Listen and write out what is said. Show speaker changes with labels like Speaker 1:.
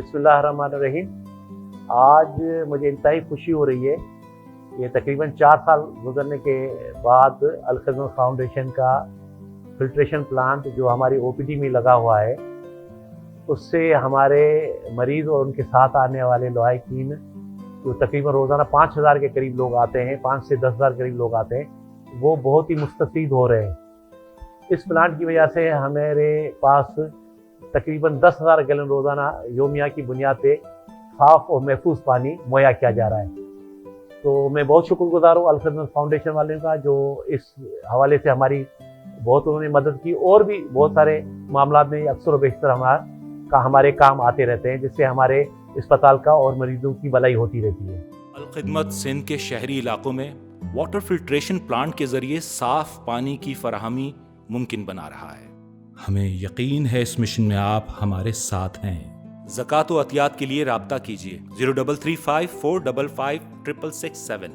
Speaker 1: बिस्मिल्लाहिर्रहमानिर्रहीम। आज मुझे इंतहाई खुशी हो रही है कि तकरीबन 4 साल गुजरने के बाद अल खिदमत फाउंडेशन का फिल्ट्रेशन प्लांट जो हमारी ओपीडी में लगा हुआ है, उससे हमारे मरीज़ और उनके साथ आने वाले लवाहिकीन जो तकरीबन रोज़ाना 5,000 के करीब लोग आते हैं, 5 से 10,000 के करीब लोग आते हैं, वो बहुत ही मुस्तफ़ीद हो रहे हैं। इस प्लांट की वजह से हमारे पास तकरीबन 10,000 गैलन रोज़ाना योमिया की बुनियाद पे साफ़ और महफूज पानी मुहैया किया जा रहा है। तो मैं बहुत शुक्रगुज़ार हूँ अल खिदमत फाउंडेशन वालों का, जो इस हवाले से हमारी बहुत उन्होंने मदद की, और भी बहुत सारे मामला में अक्सर व बेशतर हमारे काम आते रहते हैं, जिससे हमारे अस्पताल का और मरीजों की भलाई होती रहती है।
Speaker 2: अल खिदमत सिंध के शहरी इलाकों में वाटर फिल्ट्रेशन प्लांट के जरिए साफ पानी की फराहमी मुमकिन बना रहा है। हमें यकीन है इस मिशन में आप हमारे साथ हैं। ज़कात व अतियात के लिए राब्ता कीजिए 0335 455 667।